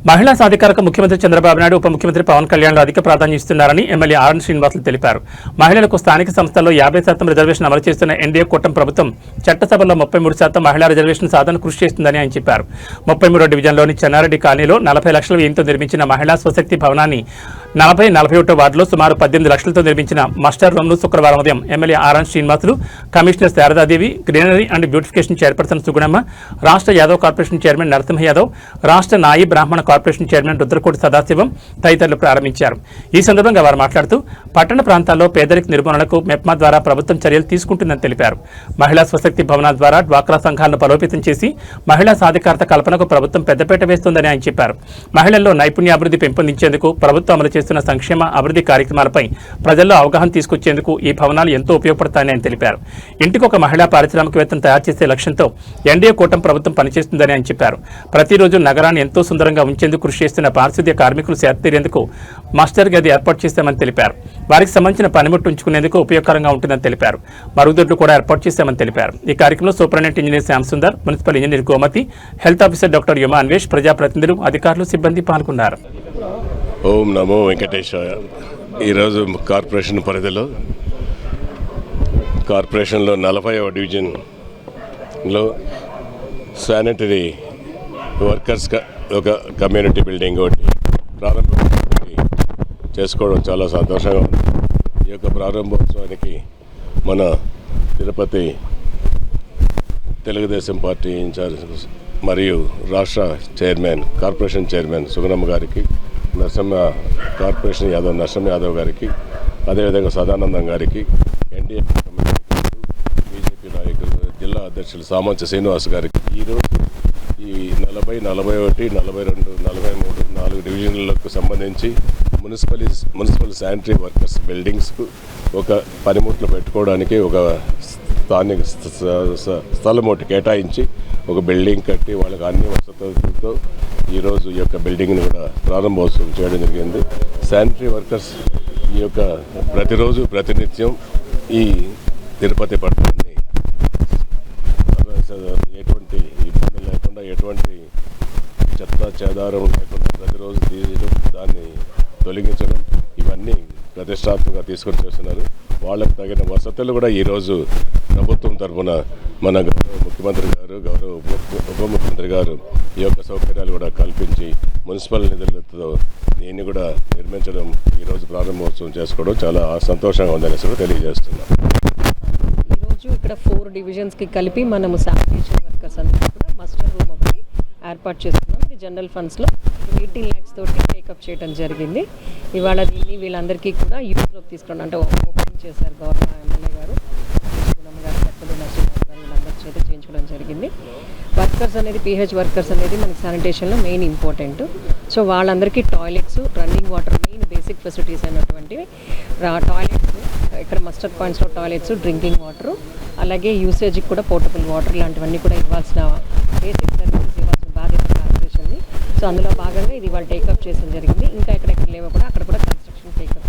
మహిళా సాధికారక ముఖ్యమంత్రి చంద్రబాబు నాయుడు ఉప ముఖ్యమంత్రి పవన్ కళ్యాణ్ అధిక ప్రాధాన్యం ఇస్తున్నారని ఎమ్మెల్యే ఆర్ఎన్ శ్రీనివాసులు తెలిపారు. మహిళలకు స్థానిక సంస్థల్లో 50% రిజర్వేషన్ అమలు చేస్తున్న ఎన్డీఏ కూటమి ప్రభుత్వం చట్టసభలో 33% మహిళా రిజర్వేషన్ సాధన కృషి చేస్తుందని ఆయన చెప్పారు. 33వ డివిజన్లోని చెన్నారెడ్డి కాలనీలో 40 లక్షల వ్యయంతో నిర్మించిన మహిళా స్వశక్తి భవనాన్ని 40-41 వార్డులో సుమారు 18 లక్షలతో నిర్మించిన మాస్టర్ రూమ్ను శుక్రవారం ఉదయం MLA R N Srinivasulu, commissioner Sharadadevi, greenery and beautification chairperson Sugunamma, రాష్ట్ర యాదవ్ కార్పొరేషన్ చైర్మన్ నరసింహ యాదవ్, రాష్ట్ర నాయి బ్రాహ్మణ కార్పొరేషన్ చైర్మన్ రుద్రకోటి సదాశివం తదితరులు ప్రారంభించారు. ఈ సందర్భంగా వారు మాట్లాడుతూ పట్టణ ప్రాంతాల్లో పేదరిక నిర్మూలనకు మెప్మా ద్వారా ప్రభుత్వం చర్యలు తీసుకుంటుందని తెలిపారు. మహిళా స్వశక్తి భవనాల ద్వారా డ్వాక్రా సంఘాలను బలోపేతం చేసి మహిళా సాధికారత కల్పనకు ప్రభుత్వం పెద్దపీట వేస్తోందని ఆయన చెప్పారు. మహిళల్లో నైపుణ్యాభివృద్ధి పెంపొందించేందుకు ప్రభుత్వం అమలు చేస్తున్న సంక్షేమ అభివృద్ధి కార్యక్రమాలపై ప్రజల్లో అవగాహన తీసుకొచ్చేందుకు ఈ భవనాలు ఎంతో ఉపయోగపడతాయని ఆయన తెలిపారు. ఇంటికొక మహిళా పారిశ్రామికవేత్తను తయారు చేసే లక్ష్యంతో ఎన్డీఏ కూటమి ప్రభుత్వం పనిచేస్తుందని ఆయన చెప్పారు. ప్రతిరోజు నగరాన్ని ఎంతో సుందరంగా ఉంచేందుకు కృషి చేస్తున్న పారిశుద్ధ్య కార్మికులు సేదతీరేందుకు మాస్టర్ గది ఏర్పాటు చేశామని తెలిపారు. వారికి సంబంధించిన పనిముట్టు ఉంచుకునేందుకు ఉపయోగకరంగా ఉంటుందని తెలిపారు. మరుగుదొడ్లు కూడా ఏర్పాటు చేశామని తెలిపారు. ఈ కార్యక్రమంలో superintendent engineer Shyam Sundar, municipal engineer Gomathi, health officer doctor Uma Anvesh, ప్రజాప్రతినిధులు, అధికారులు, సిబ్బంది పాల్గొన్నారు. ఓం నమో వెంకటేశాయ. ఈరోజు కార్పొరేషన్ పరిధిలో కార్పొరేషన్లో 40వ డివిజన్లో శానిటరీ వర్కర్స్ ఒక కమ్యూనిటీ బిల్డింగ్ ఒకటి ప్రారంభం చేసుకోవడం చాలా సంతోషంగా ఉంది. ఈ యొక్క ప్రారంభోత్సవానికి మన తిరుపతి తెలుగుదేశం పార్టీ ఇన్ఛార్జ్ మరియు రాష్ట్ర చైర్మన్, కార్పొరేషన్ చైర్మన్ సుగుణమ్మ గారికి, నరసింహ కార్పొరేషన్ యాదవ్ నరసింహ యాదవ్ గారికి, అదేవిధంగా సదానందం గారికి, ఎన్డీఏ బీజేపీ నాయకులు, జిల్లా అధ్యక్షులు సామంచ శ్రీనివాస్ గారికి ఈరోజు ఈ 40, 41, 42, 43, 4 డివిజన్లకు సంబంధించి మున్సిపల్ శానిటరీ వర్కర్స్ బిల్డింగ్స్కు ఒక పనిముట్లు పెట్టుకోవడానికి ఒక స్థానిక స్థలం ఒకటి కేటాయించి ఒక బిల్డింగ్ కట్టి వాళ్ళకి అన్ని వసతులతో ఈరోజు ఈ యొక్క బిల్డింగ్ని కూడా ప్రారంభోత్సవం చేయడం జరిగింది. శానిటరీ వర్కర్స్ ఈ యొక్క ప్రతిరోజు ప్రతినిత్యం ఈ తిరుపతి పట్టణాన్ని ఎటువంటి ఇబ్బందులు లేకుండా, ఎటువంటి చెత్త చెదారం లేకుండా ప్రతిరోజు తీయడం, దాన్ని తొలగించడం, ఇవన్నీ ప్రతిష్టాత్మకంగా తీసుకొని చేస్తున్నారు. వాళ్ళకు తగిన వసతులు కూడా ఈరోజు ప్రభుత్వం తరఫున మన గౌరవ ముఖ్యమంత్రి గారు, గౌరవ ఉప ముఖ్యమంత్రి గారు ఈ యొక్క సౌకర్యాలు కూడా కల్పించి మున్సిపల్ నిధులతో దీన్ని కూడా నిర్మించడం, ఈరోజు ప్రారంభోత్సవం చేసుకోవడం చాలా సంతోషంగా ఉందని కూడా తెలియజేస్తున్నాం. ఈరోజు ఇక్కడ 4 డివిజన్స్కి కలిపి మనము శానిటేషన్ వర్కర్స్ అందరూ కూడా మాస్టర్ రూమ్ ఒకటి ఏర్పాటు చేస్తున్నాం. ఇది జనరల్ ఫండ్స్లో 18 lakhs తోటి టేకప్ చేయడం జరిగింది. ఇవాళ దీన్ని వీళ్ళందరికీ కూడా యూత్లోకి తీసుకున్నాం, అంటే ఓపెనింగ్ చేశారు గవర్నర్ ఎమ్మెల్యే గారు, గుణమ్మ గారు, పెద్దలు నరసింహారావు గారు, వీళ్ళందరి చేత చేయించుకోవడం జరిగింది. వర్కర్స్ అనేది పీహెచ్ వర్కర్స్ అనేది మనకి శానిటేషన్లో మెయిన్ ఇంపార్టెంట్. సో వాళ్ళందరికీ toilets, running water, main basic facilities అయినటువంటివి టాయిలెట్స్, ఇక్కడ మస్టర్డ్ పాయింట్స్లో టాయిలెట్స్, డ్రింకింగ్ వాటర్, అలాగే యూసేజ్కి కూడా పోర్టబుల్ వాటర్ ఇలాంటివన్నీ కూడా ఇవ్వాల్సిన బేసిక్ సర్వీసెస్ ఇవ్వాల్సిన బాధ్యత కార్పొరేషన్ది. సో అందులో భాగంగా ఇది వాళ్ళు టేకప్ చేయడం జరిగింది. ఇంకా ఎక్కడెక్కడ లేవో కూడా అక్కడ కూడా కన్స్ట్రక్షన్ టేకప్